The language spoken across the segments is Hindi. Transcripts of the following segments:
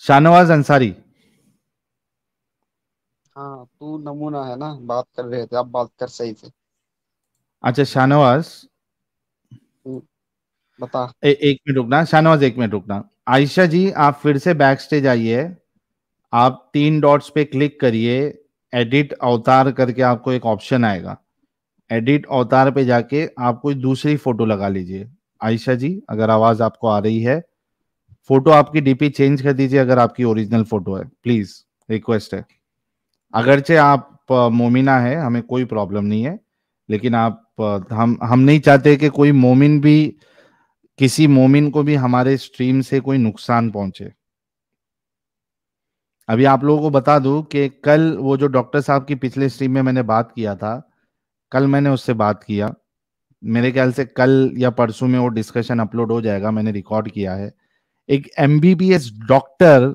शाहनवाज अंसारी। हाँ तू नमूना है ना, बात कर रहे थे, अब बात कर सही से। अच्छा शाहनवाज, तू बता। एक मिनट रुकना शाहनवाज, एक मिनट रुकना। आयशा जी आप फिर से बैक स्टेज आइए, आप तीन डॉट्स पे क्लिक करिए, एडिट अवतार करके आपको एक ऑप्शन आएगा, एडिट अवतार पे जाके आप कोई दूसरी फोटो लगा लीजिए। आयशा जी अगर आवाज आपको आ रही है, फोटो आपकी डीपी चेंज कर दीजिए अगर आपकी ओरिजिनल फोटो है, प्लीज रिक्वेस्ट है। अगरचे आप मोमिना है, हमें कोई प्रॉब्लम नहीं है, लेकिन आप हम नहीं चाहते कि कोई मोमिन भी, किसी मोमिन को भी हमारे स्ट्रीम से कोई नुकसान पहुंचे। अभी आप लोगों को बता दूं कि कल वो जो डॉक्टर साहब की पिछले स्ट्रीम में मैंने बात किया था, कल मैंने उससे बात किया, मेरे ख्याल से कल या परसों में वो डिस्कशन अपलोड हो जाएगा, मैंने रिकॉर्ड किया है। एक एमबीबीएस डॉक्टर,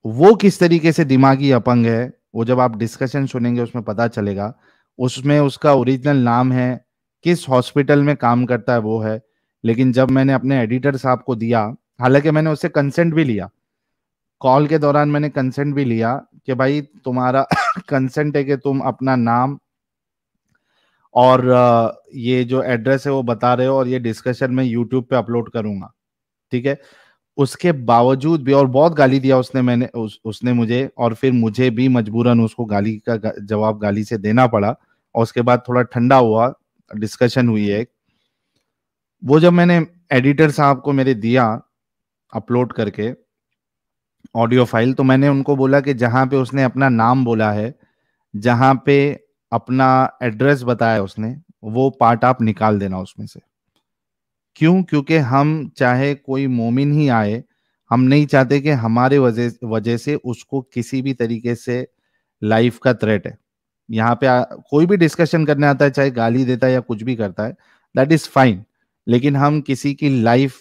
वो किस तरीके से दिमागी अपंग है, वो जब आप डिस्कशन सुनेंगे उसमें पता चलेगा। उसमें उसका ओरिजिनल नाम है, किस हॉस्पिटल में काम करता है वो है। लेकिन जब मैंने अपने एडिटर साहब को दिया, हालांकि मैंने उससे कंसेंट भी लिया, कॉल के दौरान मैंने कंसेंट भी लिया कि भाई तुम्हारा कंसेंट है कि तुम अपना नाम और ये जो एड्रेस है वो बता रहे हो, और ये डिस्कशन मैं यूट्यूब पे अपलोड करूंगा, ठीक है। उसके बावजूद भी, और बहुत गाली दिया उसने, उसने मुझे, और फिर मुझे भी मजबूरन उसको गाली का जवाब गाली से देना पड़ा। और उसके बाद थोड़ा ठंडा हुआ, डिस्कशन हुई है। वो जब मैंने एडिटर साहब को मेरे दिया अपलोड करके ऑडियो फाइल, तो मैंने उनको बोला कि जहां पे उसने अपना नाम बोला है, जहां पे अपना एड्रेस बताया उसने, वो पार्ट आप निकाल देना उसमें से। क्यों? क्योंकि हम चाहे कोई मोमिन ही आए, हम नहीं चाहते कि हमारे वजह वजह से उसको किसी भी तरीके से लाइफ का थ्रेट है। यहाँ पे कोई भी डिस्कशन करने आता है, चाहे गाली देता है या कुछ भी करता है, दैट इज फाइन, लेकिन हम किसी की लाइफ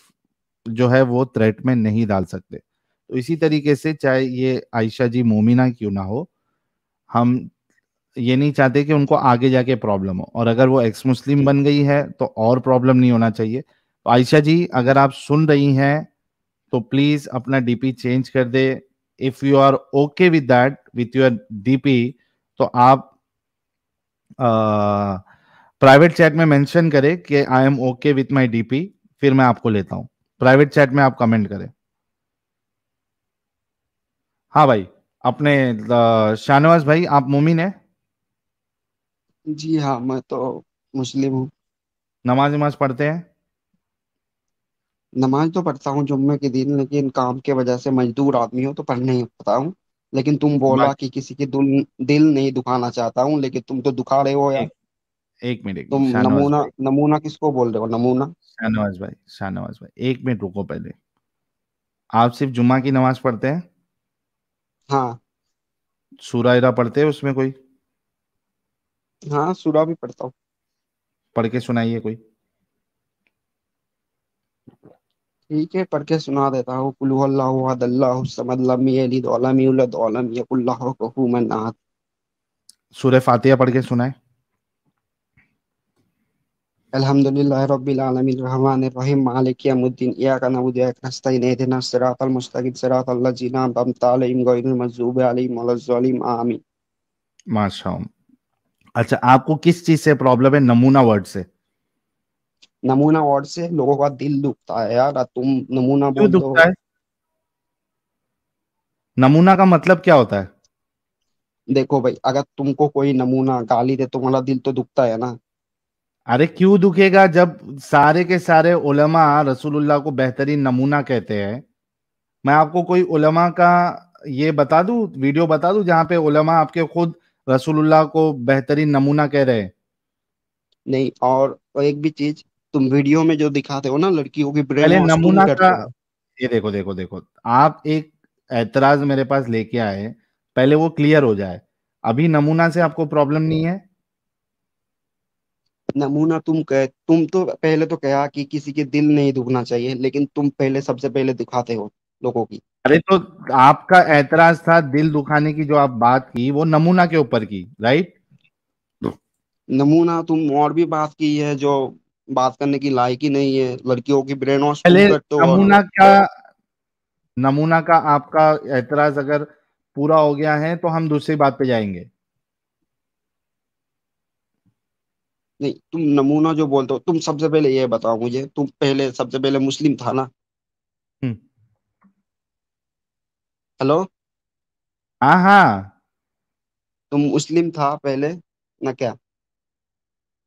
जो है वो थ्रेट में नहीं डाल सकते। तो इसी तरीके से चाहे ये आयशा जी मोमिना क्यों ना हो, हम ये नहीं चाहते कि उनको आगे जाके प्रॉब्लम हो, और अगर वो एक्स मुस्लिम बन गई है तो और प्रॉब्लम नहीं होना चाहिए। तो आयशा जी अगर आप सुन रही हैं तो प्लीज अपना डीपी चेंज कर दे। If you are okay with that, with your DP, तो आप प्राइवेट चैट में मेंशन करें कि I am okay with my DP, फिर मैं आपको लेता हूं। प्राइवेट चैट में आप कमेंट करें। हाँ भाई, अपने शाहनवाज भाई आप मोमिन है? जी हाँ, मैं तो मुस्लिम हूँ। नमाज नमाज पढ़ते हैं? नमाज तो पढ़ता हूँ जुम्मे के दिन, लेकिन काम के वजह से मजदूर आदमी हूँ तो पढ़ नहीं पाता हूँ। लेकिन तुम बोला कि किसी की दिल दिल नहीं दुखाना चाहता हूँ, लेकिन तुम तो दुखा रहे हो यार। एक एक तुम मिनट शाहनवाज नमूना भाई, नमूना किसको बोल रहे हो, नमूना? शाहनवाज भाई, शाहनवाज भाई एक मिनट रुको पहले। आप सिर्फ जुम्मा की नमाज पढ़ते हैं? हाँ। सूरा इरा पढ़ते हैं उसमें कोई? हाँ सूरा भी पढ़ता हूँ। पढ़ के सुनाइए कोई। ठीक है, पढ़ के सुना देता हूँ। कुल हुवल्लाहु अहद अल्लाहु समद लम यलिद वलम यूलद वलम यकुल लहू कुफुवन अहद। सूरह फातिहा पढ़ के सुनाए। अल्हम्दुलिल्लाह रब्बिल आलमीन रहमानिर रहीम मालिक यौमिद्दीन इय्याका नअबुदु व इय्याका नस्तईन इहदिनास सिरातल मुस्तकीम सिरातल लज़ीना अनअमता अलैहिम गैरिल मग़ज़ूबि अलैहिम वलज़्ज़ालिमीन आमीन। माशा। अच्छा आपको किस चीज से प्रॉब्लम है? नमूना वर्ड से? नमूना वार्ड से लोगों का दिल दुखता है यार, तुम नमूना क्यों बोल दो। दुखता है? नमूना का मतलब क्या होता है? देखो भाई, अगर तुमको कोई नमूना गाली दे, तुम्हारा दिल तो दुखता है ना। अरे क्यों दुखेगा, जब सारे के सारे उलमा रसूलुल्लाह को बेहतरीन नमूना कहते हैं। मैं आपको कोई उलमा का ये बता दूं, वीडियो बता दूं जहां पे उलमा आपके खुद रसूलुल्लाह को बेहतरीन नमूना कह रहे हैं? नहीं, और एक भी चीज, तुम वीडियो में जो दिखाते हो ना, लड़कियों की ब्रेन पहले वॉश तुम नमूना का, करते हो। ये देखो देखो देखो, आप एक ऐतराज मेरे पास लेके आए, पहले वो क्लियर हो जाए। अभी नमूना से आपको प्रॉब्लम नहीं है? नमूना तुम तो पहले तो कहा कि किसी के दिल नहीं दुखना चाहिए, लेकिन तुम पहले सबसे पहले दिखाते हो लोगों की। अरे तो आपका ऐतराज था दिल दुखाने की, जो आप बात की वो नमूना के ऊपर की, राइट? नमूना तुम और भी बात की है जो बात करने की लायक ही नहीं है, लड़कियों की ब्रेन वॉश तुम पहले करते हो। और नमूना क्या, नमूना का आपका एतराज अगर पूरा हो गया है तो हम दूसरी बात पे जाएंगे। नहीं, तुम नमूना जो बोलते हो, तुम सबसे पहले ये बताओ मुझे, तुम पहले सबसे पहले मुस्लिम था ना? हम्म। हेलो। हाँ हाँ। तुम मुस्लिम था पहले ना क्या?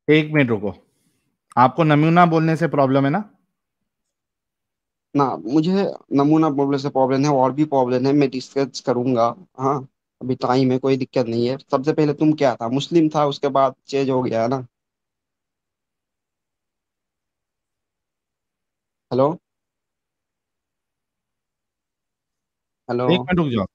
एक मिनट रुको, आपको नमूना बोलने से प्रॉब्लम है ना? ना, मुझे नमूना बोलने से प्रॉब्लम है, और भी प्रॉब्लम है, मैं डिस्कस करूंगा। हाँ, अभी टाइम है, कोई दिक्कत नहीं है। सबसे पहले तुम क्या था? मुस्लिम था, उसके बाद चेंज हो गया है ना? हेलो। हेलो। एक मिनट रुक जाओ।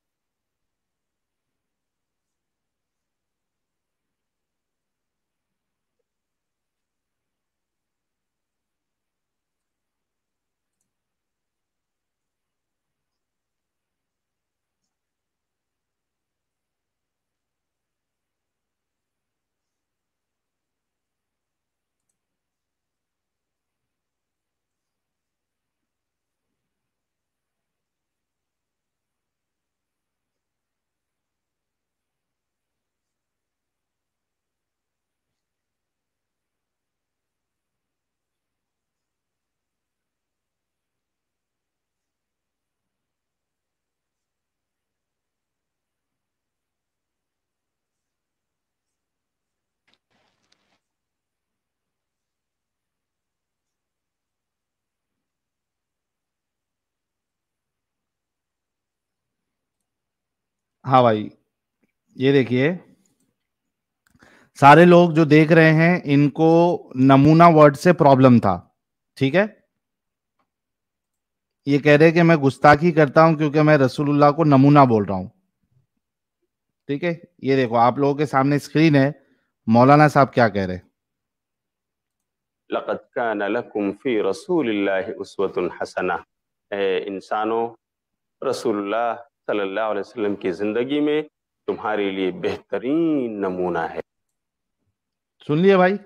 हाँ भाई, ये देखिए, सारे लोग जो देख रहे हैं इनको नमूना वर्ड से प्रॉब्लम था, ठीक है। ये कह रहे हैं कि मैं गुस्ताखी करता हूं क्योंकि मैं रसूलुल्लाह को नमूना बोल रहा हूं, ठीक है। ये देखो आप लोगों के सामने स्क्रीन है, मौलाना साहब क्या कह रहे हैं। लक़द कान लकुम फ़ी रसूलिल्लाहि उस्वतुन हसना। इंसानों, रसूलुल्लाह सल्लल्लाहु अलैहि वसल्लम की ज़िंदगी में तुम्हारे लिए बेहतरीन नमूना है। सुन लिए भाई?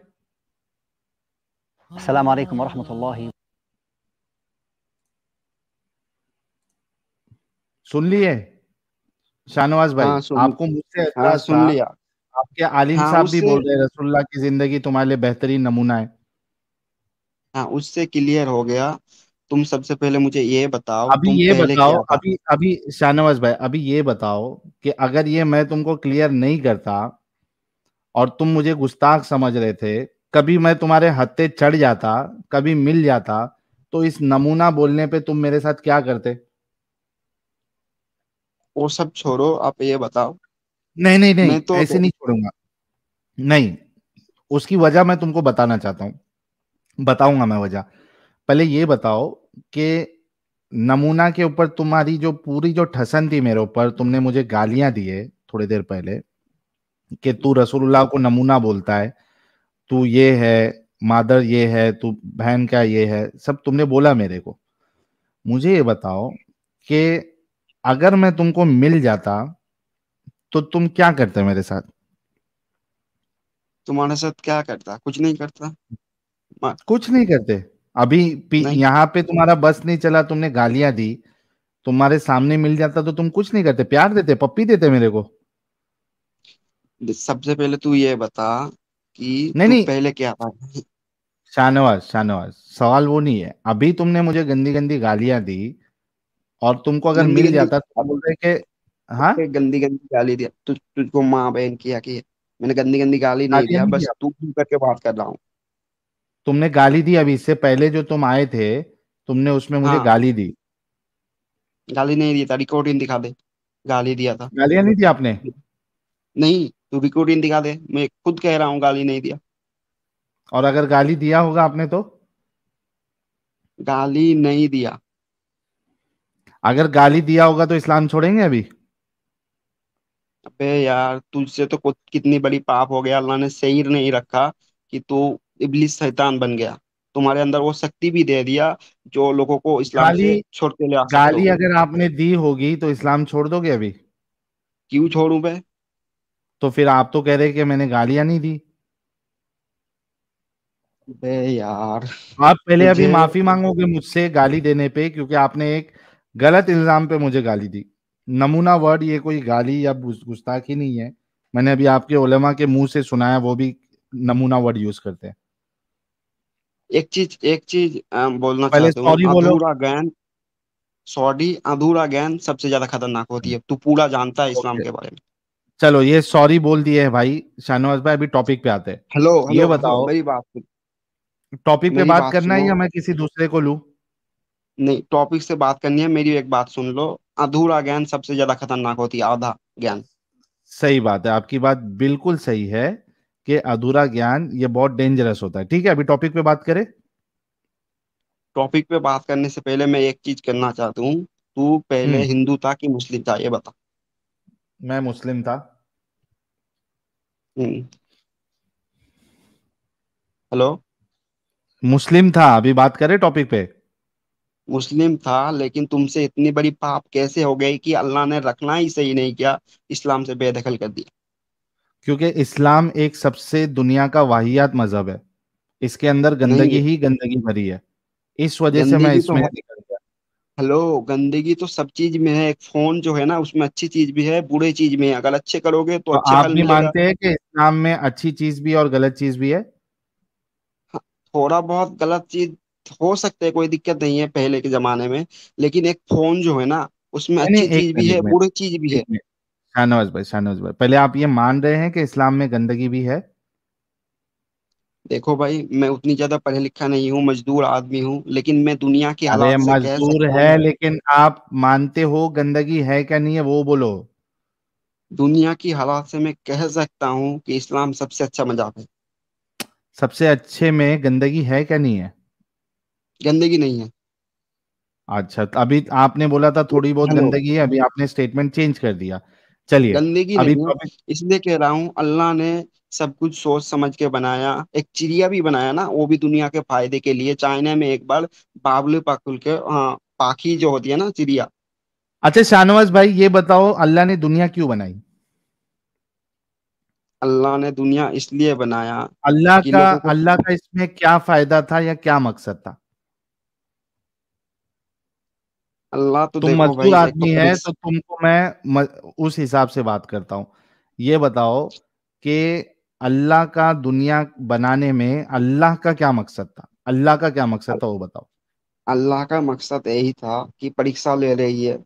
अस्सलाम वालेकुम वरहमतुल्लाहि। सुन लिए शाहनवाज भाई? हाँ सुन। आपको मुझसे हाँ एतराज था, सुन लिया। आपके आलिम हाँ साहब भी उससे। बोल रहे हैं रसूलुल्लाह की जिंदगी तुम्हारे लिए बेहतरीन नमूना है। हाँ, उससे क्लियर हो गया। तुम सबसे पहले मुझे ये बताओ, अभी तुम ये पहले बताओ, क्या था? अभी अभी शाहनवाज भाई, अभी ये बताओ कि अगर ये मैं तुमको क्लियर नहीं करता और तुम मुझे गुस्ताख समझ रहे थे, कभी मैं तुम्हारे हत्थे चढ़ जाता, कभी मिल जाता, तो इस नमूना बोलने पे तुम मेरे साथ क्या करते? वो सब छोड़ो, आप ये बताओ। नहीं नहीं नहीं, मैं तो ऐसे नहीं छोड़ूंगा। नहीं, उसकी वजह मैं तुमको बताना चाहता हूं, बताऊंगा मैं वजह। पहले ये बताओ कि नमूना के ऊपर तुम्हारी जो पूरी जो ठसन थी मेरे ऊपर, तुमने मुझे गालियां दी है थोड़ी देर पहले कि तू रसूलुल्लाह को नमूना बोलता है, तू ये है, मादर ये है, तू बहन का ये है, सब तुमने बोला मेरे को। मुझे ये बताओ कि अगर मैं तुमको मिल जाता तो तुम क्या करते मेरे साथ? तुम्हारे साथ क्या करता? कुछ नहीं करता। मा- कुछ नहीं करते। अभी नहीं। यहाँ पे तुम्हारा बस नहीं चला, तुमने गालियां दी, तुम्हारे सामने मिल जाता तो तुम कुछ नहीं करते, प्यार देते, पप्पी देते मेरे को? सबसे पहले तू ये बता कि नहीं तू नहीं, पहले क्या था? शाहनवाज शाहनवाज, सवाल वो नहीं है। अभी तुमने मुझे गंदी गंदी गालियां दी और तुमको अगर गंदी मिल गंदी। जाता तो तुम अब बोल रहे कि हाँ। गंदी गंदी गाली दिया तुझको माँ बहन किया कि? मैंने गंदी गंदी गाली नहीं गालियां दिया, नहीं बस दिया, तू तू करके बात कर रहा हूँ। तुमने गाली दी अभी, इससे पहले जो तुम आए थे तुमने उसमें मुझे हाँ, गाली दी। गाली नहीं दी था, रिकॉर्डिंग दिखा दे। गाली दिया था। गालियां नहीं दी आपने? नहीं, तू रिकॉर्डिंग दिखा दे, मैं खुद कह रहा हूँ गाली नहीं दिया। और अगर गाली दिया होगा आपने तो? गाली नहीं दिया। अगर गाली दिया होगा तो इस्लाम छोड़ेंगे अभी? अबे यार, तुझसे तो कुछ कितनी बड़ी पाप हो गया, अल्लाह ने सही नहीं रखा कि तू इब्लिस शैतान बन गया। तुम्हारे अंदर वो शक्ति भी दे दिया जो लोगों को इस्लाम गाली, से छोड़ते ले आ सकते गाली हो। अगर आपने दी होगी तो इस्लाम छोड़ दोगे अभी? क्यों छोड़ूं बे? तो फिर आप तो कह रहे कि मैंने गालियां नहीं दी। बे यार, आप पहले अभी तुझे। माफी मांगोगे मुझसे गाली देने पे, क्योंकि आपने एक गलत इल्जाम पे मुझे गाली दी। नमूना वर्ड ये कोई गाली या गुस्ताखी नहीं है। मैंने अभी आपके उलेमा के मुंह से सुना है, वो भी नमूना वर्ड यूज करते हैं। एक चीज बोलना पहले चाहता हूँ, सॉरी बोलो। अधूरा ज्ञान, सॉरी, अधूरा ज्ञान सबसे ज्यादा खतरनाक होती है। तू पूरा जानता है इस्लाम ओके, के बारे में। चलो ये सॉरी बोल दिए है भाई शाहनवाज भाई, अभी टॉपिक पे आते हैं। हेलो ये हेलो हेलो, बताओ, मेरी बात सुन, टॉपिक पे मेरी बात बात करना है सुनो। या मैं किसी दूसरे को लूं? नहीं, टॉपिक से बात करनी है, मेरी एक बात सुन लो। अधूरा ज्ञान सबसे ज्यादा खतरनाक होती है, आधा ज्ञान। सही बात है, आपकी बात बिल्कुल सही है कि अधूरा ज्ञान ये बहुत डेंजरस होता है। ठीक है, अभी टॉपिक पे बात करें। टॉपिक पे बात करने से पहले मैं एक चीज करना चाहता हूँ। तू पहले हम्म। हिंदू था कि मुस्लिम था, ये बता। मैं मुस्लिम था। हम्म, हेलो। मुस्लिम था, अभी बात करें टॉपिक पे। मुस्लिम था, लेकिन तुमसे इतनी बड़ी पाप कैसे हो गई कि अल्लाह ने रखना ही सही नहीं किया, इस्लाम से बेदखल कर दिया। क्योंकि इस्लाम एक सबसे दुनिया का वाहियात मजहब है, इसके अंदर नहीं गंदगी है, ही गंदगी भरी है, इस वजह से मैं गंदगी तो इसमें है। निकल गया। हेलो, गंदगी तो सब चीज में है। एक फोन जो है ना, उसमें अच्छी चीज भी है, बुरे चीज भी है। अगर अच्छे करोगे तो तो अच्छे आप फल भी मिलेगा। मानते हैं कि इस्लाम में अच्छी चीज भी है और गलत चीज भी है? हाँ, थोड़ा बहुत गलत चीज हो सकते है, कोई दिक्कत नहीं है पहले के जमाने में। लेकिन एक फोन जो है ना, उसमें नहीं अच्छी नहीं, एक चीज भी मिनट एक है, मिनट बुरी चीज भी एक है। मिनट शाहनवाज भाई पहले आप ये मान रहे हैं कि इस्लाम में गंदगी भी है? देखो भाई, मैं उतनी ज्यादा पढ़ा लिखा नहीं हूँ, मजदूर आदमी हूँ, लेकिन मैं दुनिया की अरे हालात से कह मजदूर सकता है, हूँ। लेकिन आप मानते हो गंदगी है क्या नहीं है वो बोलो। दुनिया की हालात से मैं कह सकता हूँ कि इस्लाम सबसे अच्छा मजाहब है। सबसे अच्छे में गंदगी है क्या नहीं है? गंदगी नहीं है। अच्छा, तो अभी आपने बोला था थोड़ी बहुत हेलो, गंदगी है, अभी आपने स्टेटमेंट चेंज कर दिया। चलिए, गंदगी अभी नहीं है। टॉपिक। इसलिए कह रहा हूँ, अल्लाह ने सब कुछ सोच समझ के बनाया। एक चिड़िया भी बनाया ना, वो भी दुनिया के फायदे के लिए। चाइना में एक बार बाबले पाकुल के, हाँ, पाखी जो होती है ना, चिड़िया। अच्छा शाहनवाज भाई, ये बताओ अल्लाह ने दुनिया क्यों बनाई? अल्लाह ने दुनिया इसलिए बनाया अल्लाह कि का लोगों को। अल्लाह का इसमें क्या फायदा था या क्या मकसद था? अल्लाह तो तुम देखो मजदूर भाई, एक तो आदमी है तो तुमको मैं उस हिसाब से बात करता हूं। ये बताओ कि अल्लाह का दुनिया बनाने में अल्लाह का क्या मकसद था, अल्लाह का क्या मकसद था वो बताओ। अल्लाह का मकसद यही था कि परीक्षा ले रही है।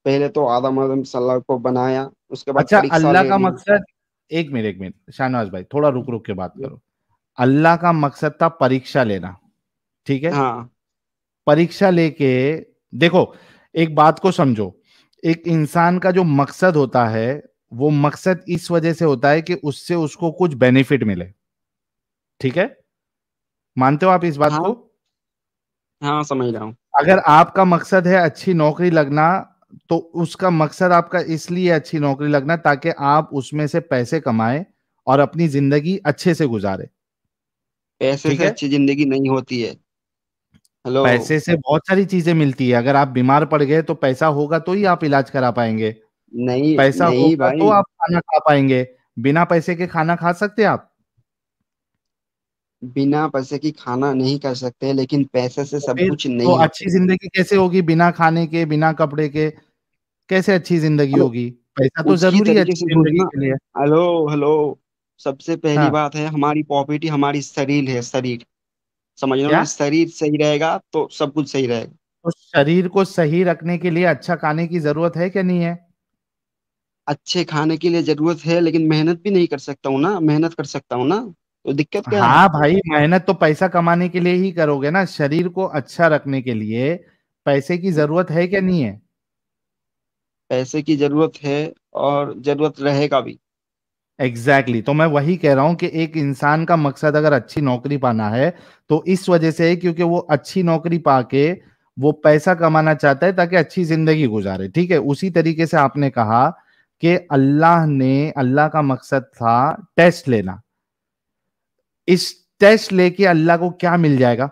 पहले तो आदम आदम सल्लल्लाहु को बनाया, उसके बाद अच्छा, परीक्षा अल्लाह ले का रही मकसद, एक मिनट शाहनवाज भाई, थोड़ा रुक रुक के बात करो। अल्लाह का मकसद था परीक्षा लेना, ठीक है? हाँ परीक्षा लेके देखो, एक बात को समझो, एक इंसान का जो मकसद होता है वो मकसद इस वजह से होता है कि उससे उसको कुछ बेनिफिट मिले, ठीक है? मानते हो आप इस बात को? हाँ हाँ, समझ रहा हूँ। अगर आपका मकसद है अच्छी नौकरी लगना, तो उसका मकसद आपका इसलिए अच्छी नौकरी लगना ताकि आप उसमें से पैसे कमाएं और अपनी जिंदगी अच्छे से गुजारे, पैसे ठीक से है? अच्छी जिंदगी नहीं होती है। हेलो। पैसे से बहुत सारी चीजें मिलती है, अगर आप बीमार पड़ गए तो पैसा होगा तो ही आप इलाज करा पाएंगे, नहीं पैसा नहीं होगा तो भाई, आप खाना खा पाएंगे। बिना पैसे के खाना खा सकते हैं आप? बिना पैसे की खाना नहीं कर सकते, लेकिन पैसे से तो सब फिर कुछ तो नहीं है। अच्छी जिंदगी कैसे होगी बिना खाने के बिना कपड़े के? कैसे अच्छी जिंदगी अब होगी? पैसा तो उसकी जरूरी है तरीके अच्छी से जिंदगी सोचना। के लिए। हेलो हेलो, सबसे पहली हाँ। बात है, हमारी प्रॉपर्टी हमारी शरीर है, शरीर। समझ लो क्या? ना, शरीर सही रहेगा तो सब कुछ सही रहेगा। तो शरीर को सही रखने के लिए अच्छा खाने की जरूरत है क्या नहीं है? अच्छे खाने के लिए जरूरत है, लेकिन मेहनत भी नहीं कर सकता हूँ ना, मेहनत कर सकता हूँ ना, तो दिक्कत क्या है। हाँ भाई, मेहनत तो पैसा कमाने के लिए ही करोगे ना, शरीर को अच्छा रखने के लिए पैसे की जरूरत है क्या नहीं है? पैसे की जरूरत है, और जरूरत रहेगा भी। Exactly exactly. तो मैं वही कह रहा हूं कि एक इंसान का मकसद अगर अच्छी नौकरी पाना है तो इस वजह से है क्योंकि वो अच्छी नौकरी पाके वो पैसा कमाना चाहता है ताकि अच्छी जिंदगी गुजारे, ठीक है? उसी तरीके से आपने कहा कि अल्लाह का मकसद था टेस्ट लेना। इस टेस्ट लेके अल्लाह को क्या मिल जाएगा?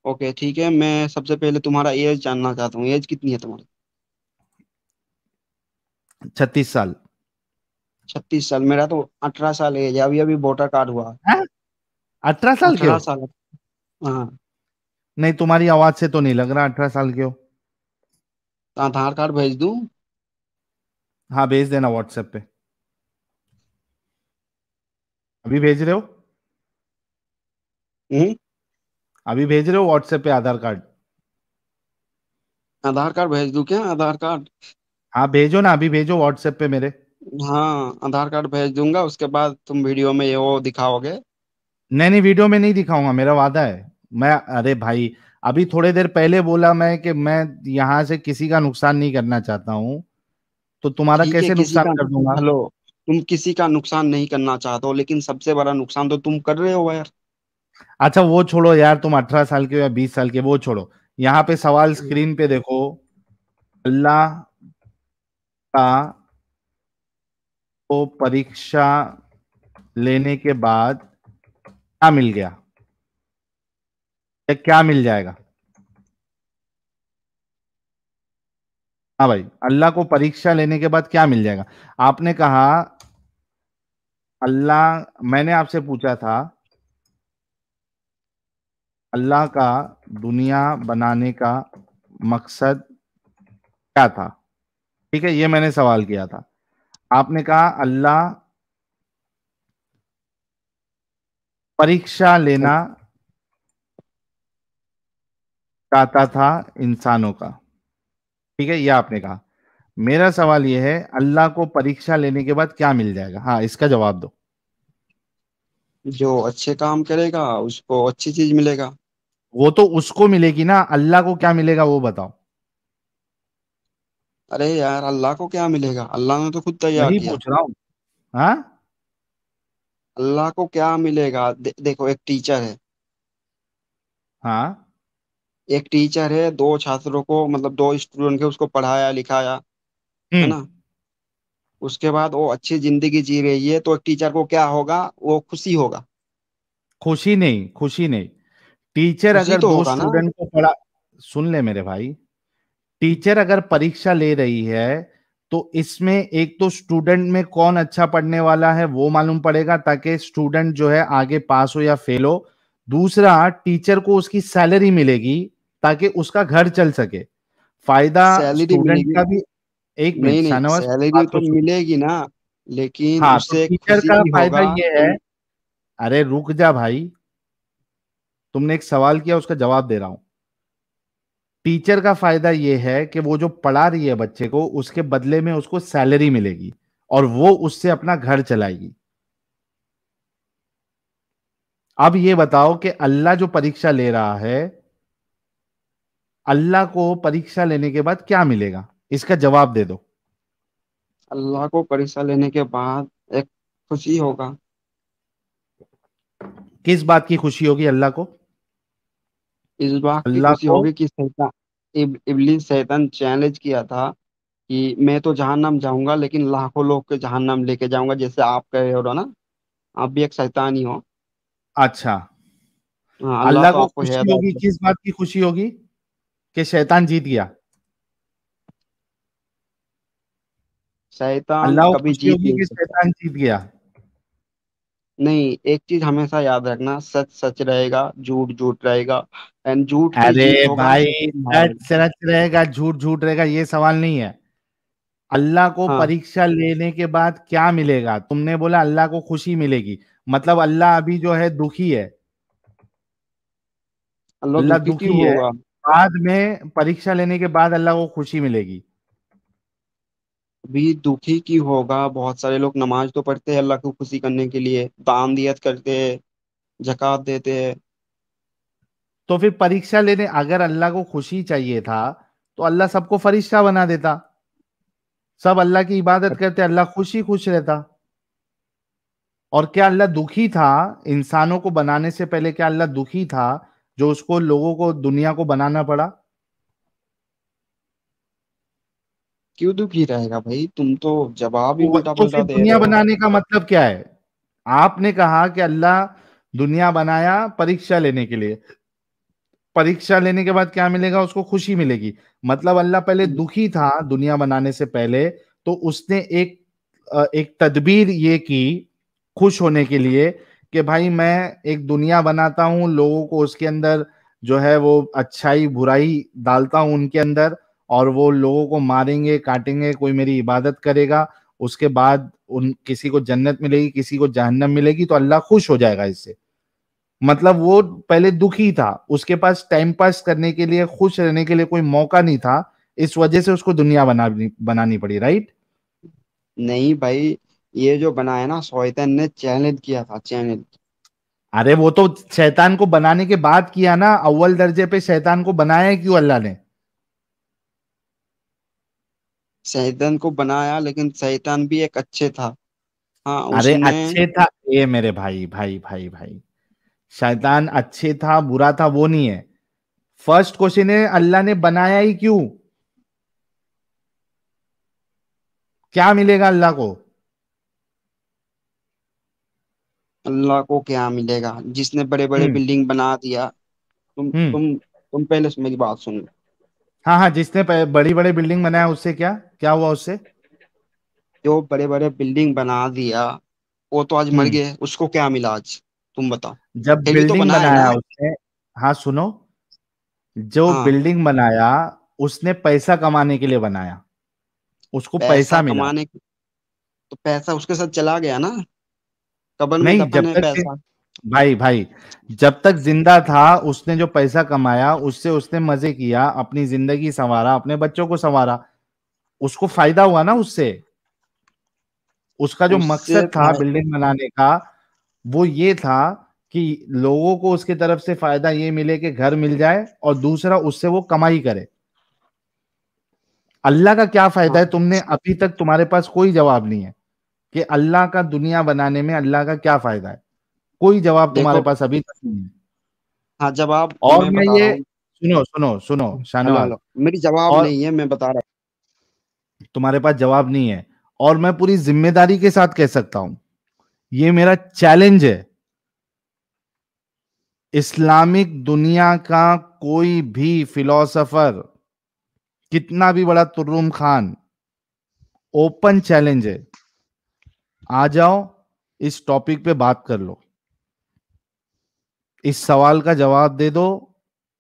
ओके ठीक है, मैं सबसे पहले तुम्हारा एज जानना चाहता हूँ। एज कितनी है तुम्हारी? 36 साल। 36 साल। मेरा तो 18 साल एज है, अभी अभी वोटर कार्ड हुआ है। हैं? 18 साल के हो? 18 साल। हाँ। नहीं, तुम्हारी आवाज से तो नहीं लग रहा 18 साल के हो। तो आधार कार्ड भेज दूं? हाँ भेज देना व्हाट्सएप पे। अभी भेज रहे हो? हम्म। अभी भेज रहे हो व्हाट्सएप पे आधार कार्ड? आधार कार्ड भेज दूं क्या, आधार कार्ड? हाँ भेजो ना, अभी भेजो व्हाट्सएप पे मेरे। हाँ, आधार कार्ड भेज दूंगा, उसके बाद तुम वीडियो में ये वो दिखाओगे। नहीं नहीं, वीडियो में नहीं दिखाऊंगा, मेरा वादा है। मैं, अरे भाई, अभी थोड़े देर पहले बोला मैं कि मैं यहाँ से किसी का नुकसान नहीं करना चाहता हूँ, तो तुम्हारा ठीक है, कैसे किसी नुकसान का, कर दूंगा? हेलो, तुम किसी का नुकसान नहीं करना चाहते हो, लेकिन सबसे बड़ा नुकसान तो तुम कर रहे हो यार। अच्छा वो छोड़ो यार, तुम 18 साल के हो या 20 साल के, वो छोड़ो। यहाँ पे सवाल स्क्रीन पे देखो। अल्लाह का को परीक्षा लेने के बाद क्या मिल गया, या क्या मिल जाएगा? हाँ भाई, अल्लाह को परीक्षा लेने के बाद क्या मिल जाएगा? आपने कहा अल्लाह, मैंने आपसे पूछा था अल्लाह का दुनिया बनाने का मकसद क्या था, ठीक है, ये मैंने सवाल किया था। आपने कहा अल्लाह परीक्षा लेना चाहता था इंसानों का, ठीक है, ये आपने कहा। मेरा सवाल ये है, अल्लाह को परीक्षा लेने के बाद क्या मिल जाएगा? हाँ इसका जवाब दो। जो अच्छे काम करेगा उसको अच्छी चीज मिलेगा। वो तो उसको मिलेगी ना, अल्लाह को क्या मिलेगा वो बताओ। अरे यार, अल्लाह को क्या मिलेगा, अल्लाह ने तो खुद तैयार वही किया। पूछ रहा हूँ। हाँ अल्लाह को क्या मिलेगा, देखो, एक टीचर है। हाँ। एक टीचर है, दो छात्रों को, मतलब दो स्टूडेंट के, उसको पढ़ाया लिखाया, है हम्म। ना। उसके बाद वो अच्छी जिंदगी जी रही है, तो एक टीचर को क्या होगा, वो खुशी होगा। खुशी नहीं, खुशी नहीं। टीचर खुशी अगर तो दो होगा ना। स्टूडेंट को पढ़ा, सुन ले मेरे भाई, टीचर अगर परीक्षा ले रही है तो इसमें एक तो स्टूडेंट में कौन अच्छा पढ़ने वाला है वो मालूम पड़ेगा, ताकि स्टूडेंट जो है आगे पास हो या फेल हो। दूसरा, टीचर को उसकी सैलरी मिलेगी ताकि उसका घर चल सके। फायदा सैलरी स्टूडेंट मिलेगी। का भी। एक मिनट नहीं नहीं, शाहनवाज, सैलरी बात तो तो सुन। मिलेगी ना, लेकिन हाँ तो उससे टीचर खुशी का भी फायदा होगा ये है। तुम। अरे रुक जा भाई, तुमने एक सवाल किया, उसका जवाब दे रहा हूं। टीचर का फायदा यह है कि वो जो पढ़ा रही है बच्चे को, उसके बदले में उसको सैलरी मिलेगी और वो उससे अपना घर चलाएगी। अब ये बताओ कि अल्लाह जो परीक्षा ले रहा है, अल्लाह को परीक्षा लेने के बाद क्या मिलेगा? इसका जवाब दे दो। अल्लाह को परीक्षा लेने के बाद एक खुशी होगा। किस बात की खुशी होगी अल्लाह को? इस बात की अल्लाह खुशी को। होगी कि शैतान, इबलीस शैतान चैलेंज किया था कि मैं तो जहन्नम जाऊंगा, लेकिन लाखों लोग के जहन्नम लेके जाऊंगा, जैसे आप कह रहे हो ना। आप भी एक शैतान ही हो। अच्छा, हाँ, अल्लाह अल्लाह तो को आपको खुशी हिदायत होगी, दे। किस बात की खुशी होगी? कि शैतान जीत गया। शैतान अल्लाह को कभी खुशी जीत होगी नहीं कि सकता। शैतान जीत गया। नहीं, एक चीज हमेशा याद रखना, सच सच रहेगा, झूठ झूठ रहेगा, एंड झूठ की अरे जीत होगा, भाई, सच की सच हारेगा। सच रहेगा, झूठ झूठ रहेगा, ये सवाल नहीं है। अल्लाह को हाँ, परीक्षा लेने के बाद क्या मिलेगा? तुमने बोला अल्लाह को खुशी मिलेगी, मतलब अल्लाह अभी जो है दुखी है। अल्लाह अल्लाह दुखी दुखी क्यों है, होगा? बाद में परीक्षा लेने के बाद अल्लाह को खुशी मिलेगी। भी दुखी क्यों होगा, बहुत सारे लोग नमाज तो पढ़ते हैं अल्लाह को खुशी करने के लिए, दान दियत करते हैं, जकात देते हैं। तो फिर परीक्षा लेने, अगर अल्लाह को खुशी चाहिए था तो अल्लाह सबको फरिश्ता बना देता, सब अल्लाह की इबादत करते, अल्लाह खुशी खुश रहता। और क्या अल्लाह दुखी था इंसानों को बनाने से पहले? क्या अल्लाह दुखी था जो उसको, लोगों को, दुनिया को बनाना पड़ा? क्यों दुखी रहेगा भाई, तुम तो जवाब ही उल्टा तो पल्टा फिर दे दुनिया रहे हो। बनाने का मतलब क्या है? आपने कहा कि अल्लाह दुनिया बनाया परीक्षा लेने के लिए, परीक्षा लेने के बाद क्या मिलेगा? उसको खुशी मिलेगी। मतलब अल्लाह पहले दुखी था दुनिया बनाने से पहले, तो उसने एक तदबीर ये की खुश होने के लिए कि भाई मैं एक दुनिया बनाता हूं, लोगों को उसके अंदर जो है वो अच्छाई बुराई डालता हूं उनके अंदर, और वो लोगों को मारेंगे काटेंगे, कोई मेरी इबादत करेगा, उसके बाद उन किसी को जन्नत मिलेगी किसी को जहन्नम मिलेगी, तो अल्लाह खुश हो जाएगा इससे। मतलब वो पहले दुखी था, उसके पास टाइम पास करने के लिए, खुश रहने के लिए कोई मौका नहीं था, इस वजह से उसको दुनिया बनानी पड़ी, राइट? नहीं भाई, ये जो बनाया ना शैतान ने, चैलेंज किया था, चैलेंज। अरे वो तो शैतान को बनाने के बाद किया ना, अव्वल दर्जे पे शैतान को बनाया है क्यों अल्लाह ने? शैतान को बनाया, लेकिन शैतान भी एक अच्छे था। हाँ अरे उसने। अच्छे था, ये मेरे भाई भाई भाई भाई, शैतान अच्छे था बुरा था वो नहीं है। फर्स्ट क्वेश्चन है अल्लाह ने बनाया ही क्यों? क्या मिलेगा अल्लाह को? अल्लाह को क्या मिलेगा? जिसने बड़े बड़े हम्म। बिल्डिंग बना दिया। हम्म। तुम पहले से मेरी बात सुन लो। हाँ हाँ, जिसने बड़ी बड़ी बिल्डिंग बनाया उससे क्या क्या हुआ उससे? जो बड़े बड़े बिल्डिंग बना दिया, वो तो आज मर हम्म। गए, उसको क्या मिला आज? तुम बताओ। जब फिर भी तो बिल्डिंग बनाए बनाया ना। उसने, हाँ सुनो, जो हाँ। बिल्डिंग बनाया उसने पैसा कमाने के लिए बनाया, उसको पैसा पैसा मिला। कमाने, तो पैसा उसके साथ चला गया ना, कब्र में नहीं, दफन जब है तक पैसा। भाई भाई, जब तक जिंदा था उसने जो पैसा कमाया उससे उसने मजे किया, अपनी जिंदगी संवारा, अपने बच्चों को संवारा, उसको फायदा हुआ ना उससे। उसका जो उससे मकसद था फाय- बिल्डिंग बनाने का, वो ये था कि लोगों को उसके तरफ से फायदा ये मिले कि घर मिल जाए, और दूसरा उससे वो कमाई करे। अल्लाह का क्या फायदा है? हाँ तुमने अभी तक, तुम्हारे पास कोई जवाब नहीं है कि अल्लाह का दुनिया बनाने में अल्लाह का क्या फायदा है। कोई जवाब तुम्हारे देखो। पास अभी तक नहीं है। हाँ, जवाब और मैं मैं बता रहा ये, हूँ। सुनो सुनो सुनो हेलो शाहनवाज, हेलो, मेरी जवाब और नहीं है, मैं बता रहा तुम्हारे पास जवाब नहीं है, और मैं पूरी जिम्मेदारी के साथ कह सकता हूं, ये मेरा चैलेंज है, इस्लामिक दुनिया का कोई भी फिलोसफर, कितना भी बड़ा तुर्रुम खान, ओपन चैलेंज है, आ जाओ, इस टॉपिक पे बात कर लो, इस सवाल का जवाब दे दो,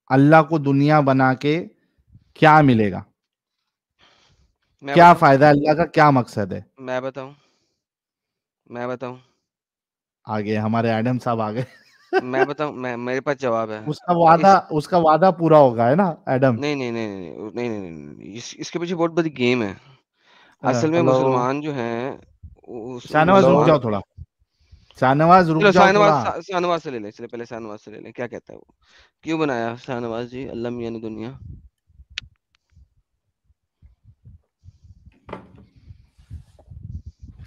अल्लाह को दुनिया बना के क्या मिलेगा, मैं क्या बताऊं फायदा है, अल्लाह का क्या मकसद है? मैं बताऊं मैं बताऊं आगे हमारे एडम साहब आ गए। मैं बताऊं मैं मेरे पास जवाब है। उसका वादा, इस उसका वादा पूरा होगा है ना एडम? नहीं नहीं नहीं नहीं नहीं नहीं, नहीं, नहीं, इसके पीछे बहुत बड़ी गेम है। असल में हेलो मुसलमान जो हैं, उस शाहनवाज रुक मुसलमान। जाओ थोड़ा, शाहनवाज रुक चलो जाओ थोड़ा। शाहनवाज से ले लें, चले पहले शाहनवाज से ले लें, क्या कहता है वो? क्यों बनाया शाहनवाज जी अल्लाह मियां ने दुनिया?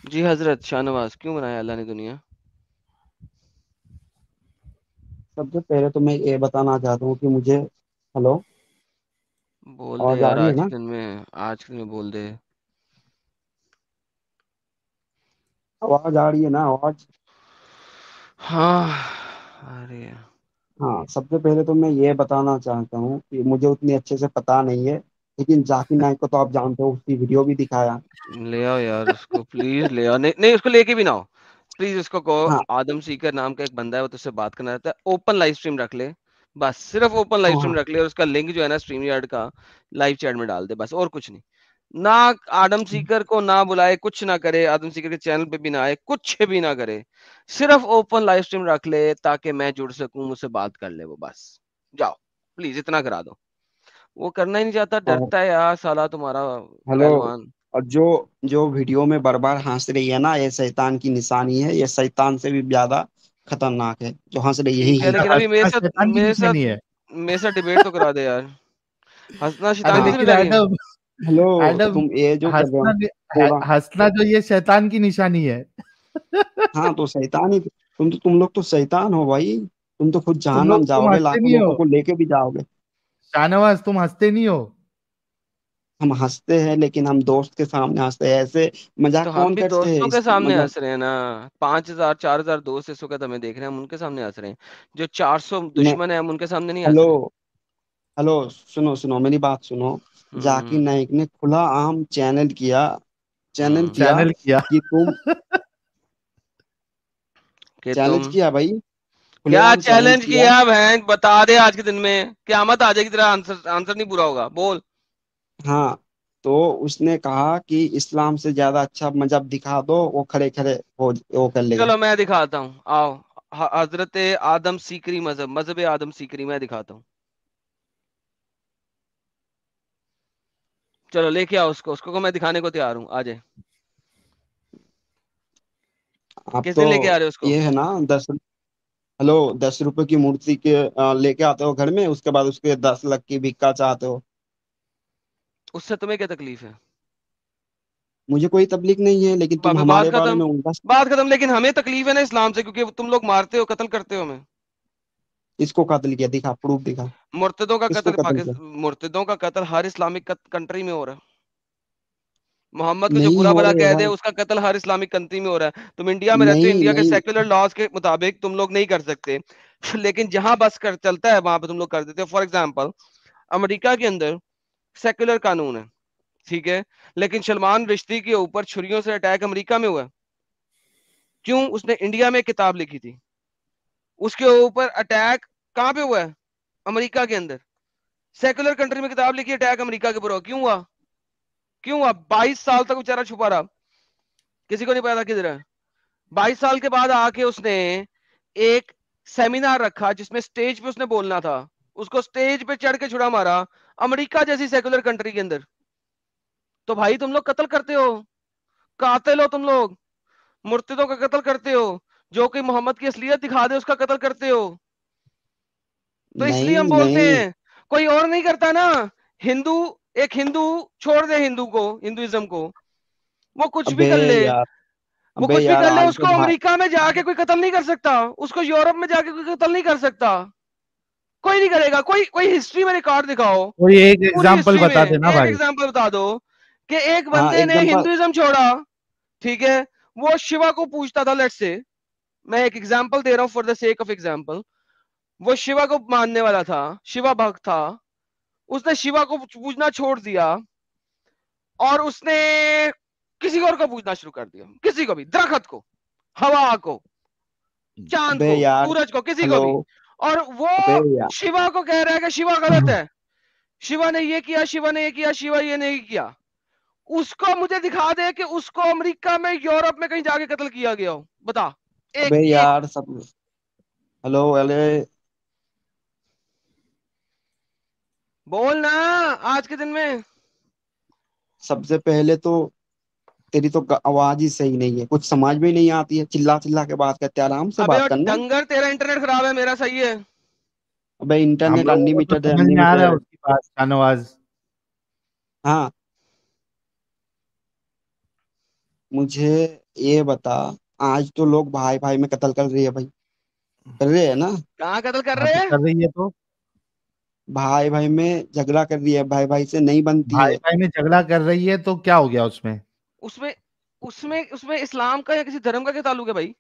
जी हजरत शाहनवाज, क्यों बनाया अल्लाह ने दुनिया? सबसे पहले तो मैं ये बताना चाहता हूँ कि मुझे, हेलो, बोल दे आवाज आ यार, रही है आज ना? के दिन में, आज के दिन में बोल दे। आवाज आ रही है ना, आवाज? हाँ। अरे हाँ, सबसे पहले तो मैं ये बताना चाहता हूँ कि मुझे उतनी अच्छे से पता नहीं है, लेकिन जाकिर नाइक को तो आप जानते हो, उसकी वीडियो भी दिखाया। ले आओ यार उसको, प्लीज ले आओ। नहीं नहीं, उसको लेके भी ना आओ। प्लीज उसको कहो, हाँ आदम सीकर नाम का एक बंदा है, वो तुझसे बात करना रहता है, ओपन लाइव स्ट्रीम रख ले। बस सिर्फ ओपन लाइव हाँ स्ट्रीम हाँ। रख ले, और उसका लिंक जो है ना स्ट्रीम यार्ड का, लाइव चैट में डाल दे, बस और कुछ नहीं। ना आदम सीकर को ना बुलाए, कुछ ना करे, आदम सीकर के चैनल पे भी ना आए, कुछ भी ना करे। सिर्फ ओपन लाइव स्ट्रीम रख ले ताकि मैं जुड़ सकूं, मुझसे बात कर ले वो, बस। जाओ, प्लीज इतना करा दो। वो करना ही नहीं चाहता, और डरता है यार साला तुम्हारा हेलो, पहलवान। और जो जो वीडियो में बार बार हंस रही है ना, ये शैतान की निशानी है, ये शैतान से भी ज्यादा खतरनाक है, जो हंस रही है ठीक है, यही है। लेकिन अभी हंसना शैतान की निशानी है। मेरे साथ डिबेट तो करा दे यार। हंसना अरे शैतान की हाँ लेकिन जिम्मेदारी है। एडम, हेलो, तो एडम, तुम ये जो कर रहे हो पूरा। हंसना जो ये शैतान की निशानी है। हाँ तो शैतान ही, तुम लोग तो शैतान हो भाई। तुम तो खुद तुम लोग, जहन्नम तुम जाओगे, हंसते लाखों नहीं हो, लोगों को लेके भी जाओगे। शाहनवाज तुम हंसते नहीं हो। हम हंसते हैं, लेकिन हम दोस्त के सामने हंसते हैं, ऐसे तो मजाक हम कौन भी करते हैं दोस्तों के इस सामने मतलब। हंस रहे हैं ना। 5,000 4,000 दोस्त इस वक्त हमें देख रहे हैं, हम उनके सामने हंस रहे हैं। जो 400 ने, दुश्मन है, हम उनके सामने नहीं हंस हेलो रहे। हेलो, सुनो सुनो मेरी बात सुनो। जाकिर हम्म। नाइक ने खुला आम चैनल हम्म। किया चैनल किया। कि तुम, कि चैलेंज तुम किया भाई, क्या खुलेआम चैलेंज चैलेंज किया। किया? बहन बता दे, आज के दिन में क्यामत आ जाएगी, तेरा आंसर आंसर नहीं पूरा होगा, बोल। हाँ, तो उसने कहा कि इस्लाम से ज्यादा अच्छा मजहब दिखा दो, वो खड़े खड़े वो कर लेगा। चलो मैं दिखाता हूँ, आओ। हजरत आदम सीकरी मजहब, मजहब आदम सीकरी मैं दिखाता हूँ। चलो लेके आओ उसको, उसको को मैं दिखाने को तैयार हूँ, आ जाए। आप किस तो दिन लेके आ रहे हो उसको? ये है ना, 10 रुपए की मूर्ति के लेके आते हो घर में, उसके बाद उसके 10 लाख की भिक्षा चाहते हो। उससे तुम्हें क्या तकलीफ है? मुझे कोई तकलीफ नहीं है, लेकिन तुम बात हमारे बारे खत्म, में उल्टा। बात खत्म। लेकिन हमें तकलीफ है ना इस्लाम से, क्योंकि तुम लोग मारते हो, कत्ल करते हो हमें। इसको कत्ल किया, दिखा, प्रूफ दिखा। मुर्तदों का किसको कत्ल कत्ल किया? मुर्तदों का कत्ल हर इस्लामिक कंट्री में हो रहा है। मोहम्मद को जो नहीं बुरा हो भला रहे कह दे, भाई। उसका कत्ल हर इस्लामिक कंट्री में हो रहा है। तुम इंडिया में रहते हो, नहीं इंडिया के नहीं। सेक्युलर लॉज के मुताबिक तुम लोग नहीं कर सकते, लेकिन जहां बस कर चलता है वहां पे तुम लोग कर देते हो। फॉर एग्जाम्पल, अमेरिका के अंदर सेक्युलर कानून है, ठीक है, लेकिन सलमान रिश्ती के ऊपर छुरियों से अटैक अमेरिका में हुआ है। क्यों? उसने इंडिया में एक किताब लिखी थी, उसके ऊपर अटैक कहां पे हुआ है? अमेरिका के अंदर। सेक्युलर कंट्री में किताब लिखी, अटैक अमेरिका के ऊपर हुआ। क्यों हुआ? क्यों हुआ? 22 साल तक बेचारा छुपा रहा, किसी को नहीं पता था किधर है। 22 साल के बाद आके उसने एक सेमिनार रखा जिसमें स्टेज पे उसने बोलना था, उसको स्टेज पे चढ़ के छुड़ा मारा, अमेरिका जैसी सेक्युलर कंट्री के अंदर। तो भाई तुम लोग कत्ल करते हो, कातिल हो तुम लोग, मुर्तिदों का कत्ल करते हो, जो कि मोहम्मद की असलियत दिखा दे उसका कत्ल करते हो। तो इसलिए हम नहीं बोलते नहीं। हैं, कोई और नहीं करता ना। हिंदू, एक हिंदू छोड़ दे, हिंदू को, हिंदुइज्म को, वो कुछ भी अबे कर ले, यार, वो अबे कुछ भी यार, कर ले, आज उसको तो अमेरिका में जाके कोई कत्ल नहीं कर सकता, उसको यूरोप में जाके कोई कत्ल नहीं कर सकता, कोई नहीं करेगा। कोई कोई हिस्ट्री में रिकॉर्ड दिखाओ, कोई एक पूरी एग्जाम्पल हिस्ट्री में बता देना एक भाई। एग्जांपल बता दो कि एक हाँ, बंदे ने एग्जाम्पल। हिंदुइज्म छोड़ा, ठीक है, वो शिवा को पूछता था, लेट्स से, मैं एक एग्जांपल दे रहा हूं for the sake of example, वो शिवा को मानने वाला था, शिवा भक्त था, उसने शिवा को पूजना छोड़ दिया और उसने किसी और को पूजना शुरू कर दिया, किसी को भी, दरख्त को, हवा को, चांद अबे को, यार। सूरज को, किसी को हेलो। भी। और वो अबे यार। शिवा को कह रहा है कि शिवा गलत है, शिवा ने ये किया, शिवा ने ये किया, शिवा ये नहीं किया। उसको मुझे दिखा दे कि उसको अमेरिका में, यूरोप में कहीं जाके कत्ल किया गया हो, बता। अबे एक यार, सब। हेलो, अरे। बोल ना, आज के दिन में। सबसे पहले तो तेरी तो आवाज ही सही नहीं है, कुछ समझ में नहीं आती है, चिल्ला चिल्ला के बात करते, आराम से अबे बात ओ करना। डंगर, तेरा इंटरनेट खराब है, मेरा सही है। अबे हम इंटरनेट लोगों को तो अनलिमिटेड है, समझ में आ रहा है अनलिमिटेड। उसकी बात, शाहनवाज। हाँ। मुझे ये बता, आज तो लोग भाई भाई में कत्ल कर रही है भाई, कर रहे हैं ना? कहाँ कत्ल कर हाँ रहे तो हैं? कर रही है तो। भाई भाई में झगड़ा कर रही है, भाई भाई से नहीं बनती भाई है। भाई में झगड़ा कर रही है तो क्या हो गया उसमें? उसमें उसमें उसमें इस्लाम का या किसी धर्म का क्या ताल्लुक है भाई?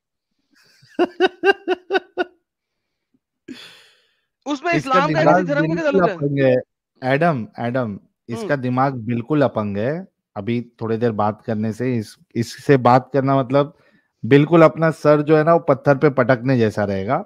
उसमें इसका इस्लाम का या किसी दिमाग धर्म का क्या बिल्कुल ताल्लुक है? अपंग है। एडम एडम, हम्म। इसका दिमाग बिल्कुल अपंग है। अभी थोड़ी देर बात करने से इससे बात करना मतलब बिल्कुल अपना सर जो है ना वो पत्थर पे पटकने जैसा रहेगा।